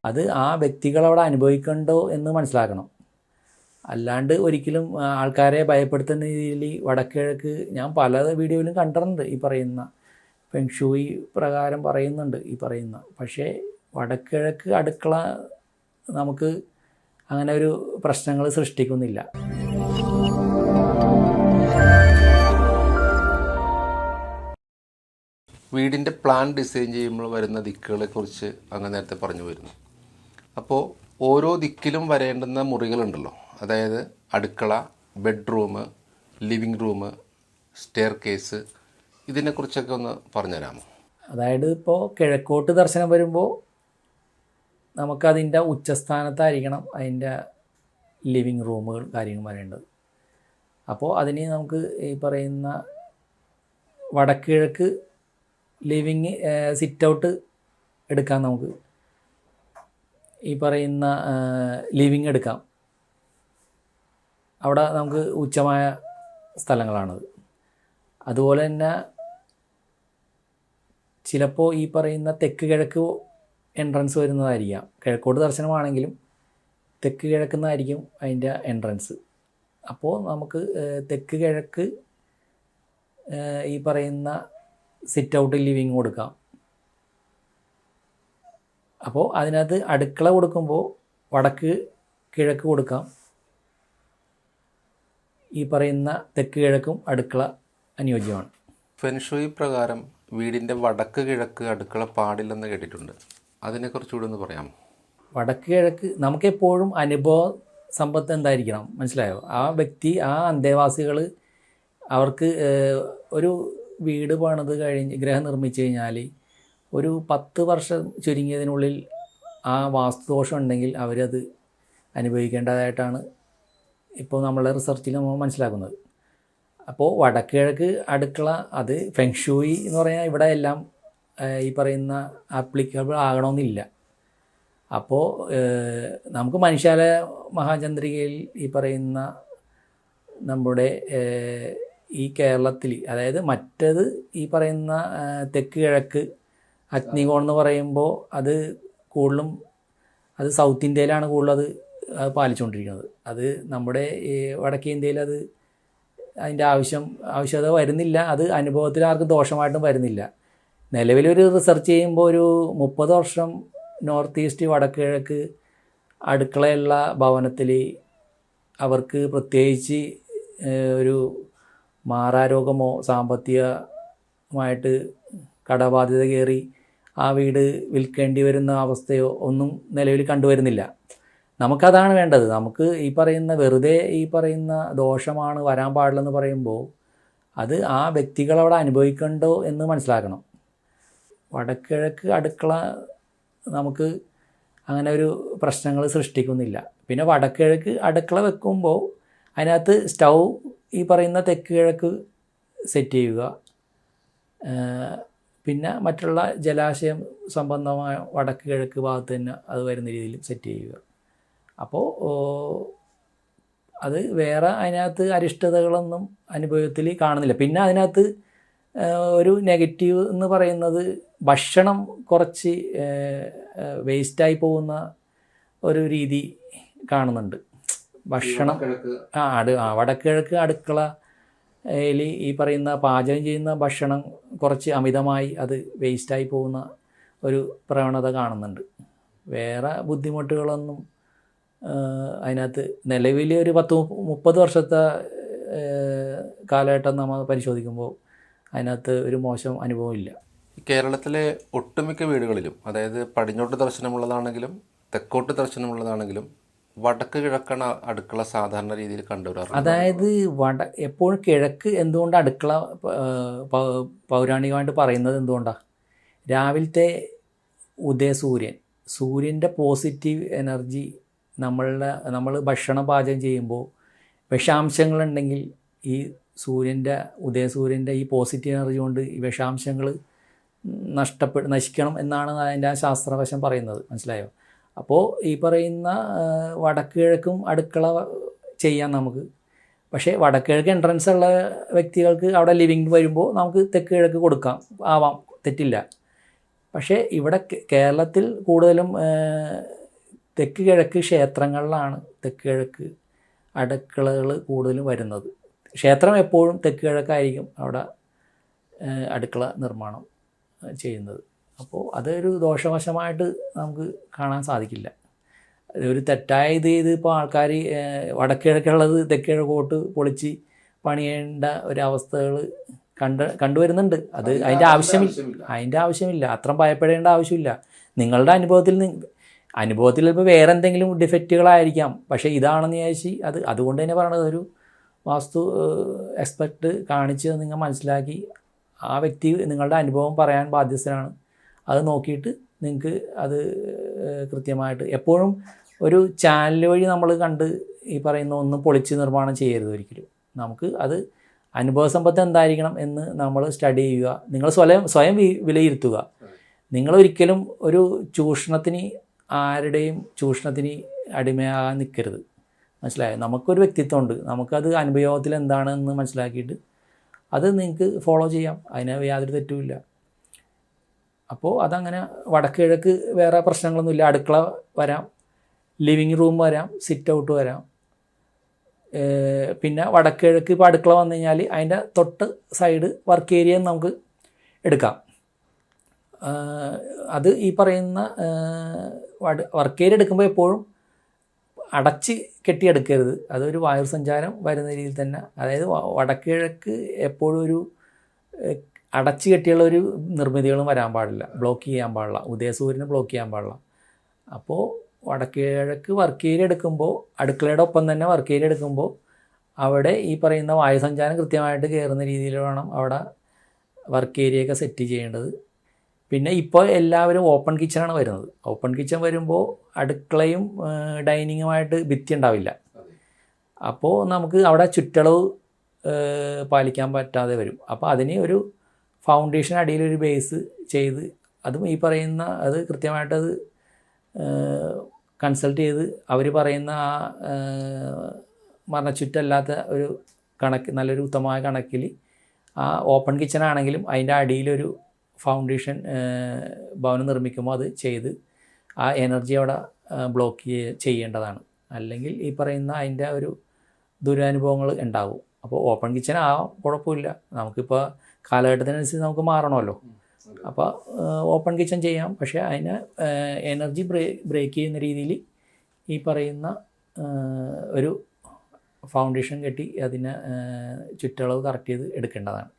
അത് ആ വ്യക്തികളവിടെ അനുഭവിക്കണ്ടോ എന്ന് മനസ്സിലാക്കണം. അല്ലാണ്ട് ഒരിക്കലും ആൾക്കാരെ ഭയപ്പെടുത്തുന്ന രീതിയിൽ വടക്കിഴക്ക് ഞാൻ പല വീഡിയോയിലും കണ്ടിട്ടുണ്ട് ഈ പറയുന്ന ഫെങ്ഷൂയി പ്രകാരം പറയുന്നുണ്ട് ഈ പറയുന്ന. പക്ഷേ വടക്കിഴക്ക് അടുക്കള നമുക്ക് അങ്ങനെ ഒരു പ്രശ്നങ്ങൾ സൃഷ്ടിക്കുന്നില്ല. വീടിൻ്റെ പ്ലാൻ ഡിസൈൻ ചെയ്യുമ്പോൾ വരുന്ന ദിക്കുകളെക്കുറിച്ച് അങ്ങ് നേരത്തെ പറഞ്ഞു വരുന്നു. അപ്പോൾ ഓരോ ദിക്കിലും വരേണ്ടുന്ന മുറികളുണ്ടല്ലോ, അതായത് അടുക്കള, bedroom, living room, stair case, ഇതിനെക്കുറിച്ചൊക്കെ ഒന്ന് പറഞ്ഞുതരാമോ? അതായത് ഇപ്പോൾ കിഴക്കോട്ട് ദർശനം വരുമ്പോൾ നമുക്കതിൻ്റെ ഉച്ചസ്ഥാനത്തായിരിക്കണം അതിൻ്റെ ലിവിങ് റൂമുകൾ കാര്യങ്ങൾ വരേണ്ടത്. അപ്പോൾ അതിന് നമുക്ക് ഈ പറയുന്ന വടക്കിഴക്ക് ലിവിങ് സിറ്റ് ഔട്ട് എടുക്കാം. നമുക്ക് ഈ പറയുന്ന ലിവിങ് എടുക്കാം. അവിടെ നമുക്ക് ഉച്ചമായ സ്ഥലങ്ങളാണത്. അതുപോലെ തന്നെ ചിലപ്പോൾ ഈ പറയുന്ന തെക്ക് കിഴക്ക് എൻട്രൻസ് വരുന്നതായിരിക്കാം. കിഴക്കോട്ട് ദർശനമാണെങ്കിലും തെക്ക് കിഴക്കുന്നായിരിക്കും അതിൻ്റെ എൻട്രൻസ്. അപ്പോൾ നമുക്ക് തെക്ക് കിഴക്ക് ഈ പറയുന്ന സിറ്റ് ഔട്ട് ലിവിങ് കൊടുക്കാം. അപ്പോൾ അതിനകത്ത് അടുക്കള കൊടുക്കുമ്പോൾ വടക്ക് കിഴക്ക് കൊടുക്കാം. ഈ പറയുന്ന തെക്ക് കിഴക്കും അടുക്കള അനുയോജ്യമാണ്. ഫെൻഷുയി പ്രകാരം വീടിൻ്റെ വടക്ക് കിഴക്ക് അടുക്കള പാടില്ലെന്ന് കേട്ടിട്ടുണ്ട്. അതിനെക്കുറിച്ചുകൂടെ ഒന്ന് പറയാമോ? വടക്ക് കിഴക്ക് നമുക്കെപ്പോഴും അനുഭവ സമ്പത്ത് എന്തായിരിക്കണം, മനസ്സിലായോ? ആ വ്യക്തി, ആ അന്തേവാസികൾ, അവർക്ക് ഒരു വീട് പണിത് കഴിഞ്ഞ് ഗൃഹം നിർമ്മിച്ചു കഴിഞ്ഞാൽ ഒരു 10 വർഷം ചുരുങ്ങിയതിനുള്ളിൽ ആ വാസ്തുദോഷം ഉണ്ടെങ്കിൽ അവരത് അനുഭവിക്കേണ്ടതായിട്ടാണ് ഇപ്പോൾ നമ്മളെ റിസർച്ചിൽ നമ്മൾ മനസ്സിലാക്കുന്നത്. അപ്പോൾ വടക്ക് കിഴക്ക് അടുക്കള അത് ഫെങ്ഷൂയി എന്ന് പറഞ്ഞാൽ ഇവിടെ എല്ലാം ഈ പറയുന്ന ആപ്ലിക്കബിൾ ആകണമെന്നില്ല. അപ്പോൾ നമുക്ക് മനുഷ്യാല മഹാചന്ദ്രികയിൽ ഈ പറയുന്ന നമ്മുടെ ഈ കേരളത്തിൽ, അതായത് മറ്റേത് ഈ പറയുന്ന തെക്ക് കിഴക്ക് അഗ്നികോൺ എന്ന് പറയുമ്പോൾ അത് കൂടുതലും അത് സൗത്ത് ഇന്ത്യയിലാണ് കൂടുതലും അത് പാലിച്ചുകൊണ്ടിരിക്കുന്നത്. അത് നമ്മുടെ വടക്കേ ഇന്ത്യയിൽ അത് അതിൻ്റെ ആവശ്യകത വരുന്നില്ല. അത് അനുഭവത്തിൽ ആർക്കും ദോഷമായിട്ടും വരുന്നില്ല. നിലവിലൊരു റിസർച്ച് ചെയ്യുമ്പോൾ ഒരു 30 വർഷം നോർത്ത് ഈസ്റ്റ് വടക്ക് കിഴക്ക് അടുക്കളയുള്ള ഭവനത്തിൽ അവർക്ക് പ്രത്യേകിച്ച് ഒരു മാറാരോഗമോ സാമ്പത്തികമായിട്ട് കടബാധ്യത കയറി ആ വീട് വിൽക്കേണ്ടി വരുന്ന അവസ്ഥയോ ഒന്നും നിലവിൽ കണ്ടുവരുന്നില്ല. നമുക്കതാണ് വേണ്ടത്. നമുക്ക് ഈ പറയുന്ന വെറുതെ ഈ പറയുന്ന ദോഷമാണ് വരാൻ പാടില്ലെന്ന് പറയുമ്പോൾ അത് ആ വ്യക്തികളവിടെ അനുഭവിക്കണ്ടോ എന്ന് മനസ്സിലാക്കണം. വടക്കിഴക്ക് അടുക്കള നമുക്ക് അങ്ങനെ ഒരു പ്രശ്നങ്ങൾ സൃഷ്ടിക്കുന്നില്ല. പിന്നെ വടക്കിഴക്ക് അടുക്കള വെക്കുമ്പോൾ അതിനകത്ത് സ്റ്റൗ ഈ പറയുന്ന തെക്ക് കിഴക്ക് സെറ്റ് ചെയ്യുക. പിന്നെ മറ്റുള്ള ജലാശയം സംബന്ധമായ വടക്ക് കിഴക്ക് ഭാഗത്ത് തന്നെ അത് വരുന്ന രീതിയിൽ സെറ്റ് ചെയ്യുക. അപ്പോൾ അത് വേറെ അതിനകത്ത് അരിഷ്ടതകളൊന്നും അനുഭവത്തിൽ കാണുന്നില്ല. പിന്നെ അതിനകത്ത് ഒരു നെഗറ്റീവ് എന്ന് പറയുന്നത് ഭക്ഷണം കുറച്ച് വേസ്റ്റായി പോകുന്ന ഒരു രീതി കാണുന്നുണ്ട്. ഭക്ഷണം വടക്ക് കിഴക്ക് അടുക്കളയിൽ ഈ പറയുന്ന പാചകം ചെയ്യുന്ന ഭക്ഷണം കുറച്ച് അമിതമായി അത് വേസ്റ്റായി പോകുന്ന ഒരു പ്രവണത കാണുന്നുണ്ട്. വേറെ ബുദ്ധിമുട്ടുകളൊന്നും അതിനകത്ത് നിലവിൽ ഒരു 10-30 വർഷത്തെ കാലഘട്ടം നമ്മൾ പരിശോധിക്കുമ്പോൾ അതിനകത്ത് ഒരു മോശം അനുഭവമില്ല. കേരളത്തിലെ ഒട്ടുമിക്ക വീടുകളിലും, അതായത് പടിഞ്ഞോട്ട് ദർശനമുള്ളതാണെങ്കിലും തെക്കോട്ട് ദർശനമുള്ളതാണെങ്കിലും വടക്ക് കിഴക്കാണ് അടുക്കള സാധാരണ രീതിയിൽ കണ്ടുവരാറുള്ളത്. അതായത് എപ്പോഴും കിഴക്ക് എന്തുകൊണ്ട് അടുക്കള പൗരാണികമായിട്ട് പറയുന്നത് എന്തുകൊണ്ടാണ്? രാവിലത്തെ സൂര്യൻ്റെ പോസിറ്റീവ് എനർജി നമ്മൾ ഭക്ഷണം പാചകം ചെയ്യുമ്പോൾ വിഷാംശങ്ങളുണ്ടെങ്കിൽ ഈ ഉദയസൂര്യൻ്റെ ഈ പോസിറ്റീവ് എനർജി കൊണ്ട് ഈ വിഷാംശങ്ങൾ നശിക്കണം എന്നാണ് അതിൻ്റെ ശാസ്ത്രവശം പറയുന്നത്, മനസ്സിലായോ? അപ്പോൾ ഈ പറയുന്ന വടക്ക് കിഴക്കും അടുക്കള ചെയ്യാം നമുക്ക്. പക്ഷേ വടക്ക് കിഴക്ക് എൻട്രൻസ് ഉള്ള വ്യക്തികൾക്ക് അവിടെ ലിവിങ് വരുമ്പോൾ നമുക്ക് തെക്ക് കിഴക്ക് കൊടുക്കാം, ആവാം, തെറ്റില്ല. പക്ഷേ ഇവിടെ കേരളത്തിൽ കൂടുതലും തെക്ക് കിഴക്ക് ക്ഷേത്രങ്ങളിലാണ് തെക്ക് കിഴക്ക് അടുക്കളകൾ കൂടുതലും വരുന്നത്. ക്ഷേത്രം എപ്പോഴും തെക്ക് കിഴക്കായിരിക്കും അവിടെ അടുക്കള നിർമ്മാണം ചെയ്യുന്നത്. അപ്പോൾ അതൊരു ദോഷവശമായിട്ട് നമുക്ക് കാണാൻ സാധിക്കില്ല. ഒരു തെറ്റായ ഇത് ചെയ്ത് ഇപ്പോൾ ആൾക്കാർ വടക്ക് കിഴക്കുള്ളത് തെക്ക് കിഴക്കോട്ട് പൊളിച്ച് പണിയേണ്ട ഒരവസ്ഥകൾ കണ്ടുവരുന്നുണ്ട്. അത് അതിൻ്റെ ആവശ്യമില്ല, അത്ര ഭയപ്പെടേണ്ട ആവശ്യമില്ല. നിങ്ങളുടെ അനുഭവത്തിൽ ഇപ്പോൾ വേറെ എന്തെങ്കിലും ഡിഫക്റ്റുകളായിരിക്കാം, പക്ഷേ ഇതാണെന്ന് വിചാരിച്ച് അതുകൊണ്ട് തന്നെ പറയണത് ഒരു വാസ്തു എക്സ്പെർട്ട് കാണിച്ച് നിങ്ങൾ മനസ്സിലാക്കി ആ വ്യക്തി നിങ്ങളുടെ അനുഭവം പറയാൻ ബാധ്യസ്ഥനാണ്. അത് നോക്കിയിട്ട് നിങ്ങൾക്ക് അത് കൃത്യമായിട്ട് എപ്പോഴും ഒരു ചാനൽ വഴി നമ്മൾ കണ്ട് ഈ പറയുന്ന ഒന്നും പൊളിച്ച് നിർമ്മാണം ചെയ്യരുത് ഒരിക്കലും. നമുക്ക് അത് അനുഭവ സമ്പത്ത് എന്തായിരിക്കണം എന്ന് നമ്മൾ സ്റ്റഡി ചെയ്യുക. നിങ്ങൾ സ്വയം വിലയിരുത്തുക. നിങ്ങളൊരിക്കലും ഒരു ആരുടെയും ചൂഷണത്തിന് അടിമയാകാൻ നിൽക്കരുത്. മനസ്സിലായോ? നമുക്കൊരു വ്യക്തിത്വമുണ്ട്, നമുക്കത് അനുഭവത്തിൽ എന്താണെന്ന് മനസ്സിലാക്കിയിട്ട് അത് നിങ്ങൾക്ക് ഫോളോ ചെയ്യാം. അതിന് യാതൊരു തെറ്റുമില്ല. അപ്പോൾ അതങ്ങനെ വടക്ക് കിഴക്ക് വേറെ പ്രശ്നങ്ങളൊന്നുമില്ല. അടുക്കള വരാം, ലിവിങ് റൂം വരാം, സിറ്റ് ഔട്ട് വരാം. പിന്നെ വടക്ക് കിഴക്ക് ഇപ്പോൾ അടുക്കള വന്നു കഴിഞ്ഞാൽ അതിൻ്റെ തൊട്ട് സൈഡ് വർക്ക് ഏരിയ നമുക്ക് എടുക്കാം. അത് ഈ പറയുന്ന വർക്ക് ഏരിയ എടുക്കുമ്പോൾ എപ്പോഴും അടച്ച് കെട്ടിയെടുക്കരുത്. അതൊരു വായു സഞ്ചാരം വരുന്ന രീതിയിൽ തന്നെ, അതായത് വടക്ക് കിഴക്ക് എപ്പോഴും ഒരു അടച്ച് കെട്ടിയുള്ള ഒരു നിർമ്മിതികളും വരാൻ പാടില്ല, ബ്ലോക്ക് ചെയ്യാൻ പാടില്ല, ഉദയസൂര്യനെ ബ്ലോക്ക് ചെയ്യാൻ പാടില്ല. അപ്പോൾ വടക്ക് കിഴക്ക് വർക്ക് ഏരിയ എടുക്കുമ്പോൾ അടുക്കളയുടെ ഒപ്പം തന്നെ വർക്ക് ഏരിയ എടുക്കുമ്പോൾ അവിടെ ഈ പറയുന്ന വായുസഞ്ചാരം കൃത്യമായിട്ട് കയറുന്ന രീതിയിൽ വേണം അവിടെ വർക്ക് ഏരിയയൊക്കെ സെറ്റ് ചെയ്യേണ്ടത്. പിന്നെ ഇപ്പോൾ എല്ലാവരും ഓപ്പൺ കിച്ചണാണ് വരുന്നത്. ഓപ്പൺ കിച്ചൺ വരുമ്പോൾ അടുക്കളയും ഡൈനിങ്ങുമായിട്ട് ഭിത്തി ഉണ്ടാവില്ല. അപ്പോൾ നമുക്ക് അവിടെ ചുറ്റളവ് പാലിക്കാൻ പറ്റാതെ വരും. അപ്പോൾ അതിന് ഒരു ഫൗണ്ടേഷൻ അടിയിലൊരു ബേസ് ചെയ്ത് അതും ഈ പറയുന്ന അത് കൃത്യമായിട്ടത് കൺസൾട്ട് ചെയ്ത് അവർ പറയുന്ന ആ മരണച്ചുറ്റല്ലാത്ത ഒരു കണക്ക്, നല്ലൊരു ഉത്തമമായ കണക്കിൽ ആ ഓപ്പൺ കിച്ചൺ ആണെങ്കിലും അതിൻ്റെ അടിയിലൊരു ഫൗണ്ടേഷൻ ഭവനം നിർമ്മിക്കുമ്പോൾ അത് ചെയ്ത് ആ എനർജി അവിടെ ബ്ലോക്ക് ചെയ്യേണ്ടതാണ്. അല്ലെങ്കിൽ ഈ പറയുന്ന അതിൻ്റെ ഒരു ദുരനുഭവങ്ങൾ ഉണ്ടാകും. അപ്പോൾ ഓപ്പൺ കിച്ചൺ ആവാം, കുഴപ്പമില്ല. നമുക്കിപ്പോൾ കാലഘട്ടത്തിനനുസരിച്ച് നമുക്ക് മാറണമല്ലോ. അപ്പോൾ ഓപ്പൺ കിച്ചൺ ചെയ്യാം. പക്ഷേ അതിന് എനർജി ബ്രേക്ക് ചെയ്യുന്ന രീതിയിൽ ഈ പറയുന്ന ഒരു ഫൗണ്ടേഷൻ കെട്ടി അതിനെ ചുറ്റളവ് കറക്റ്റ് ചെയ്ത് എടുക്കേണ്ടതാണ്.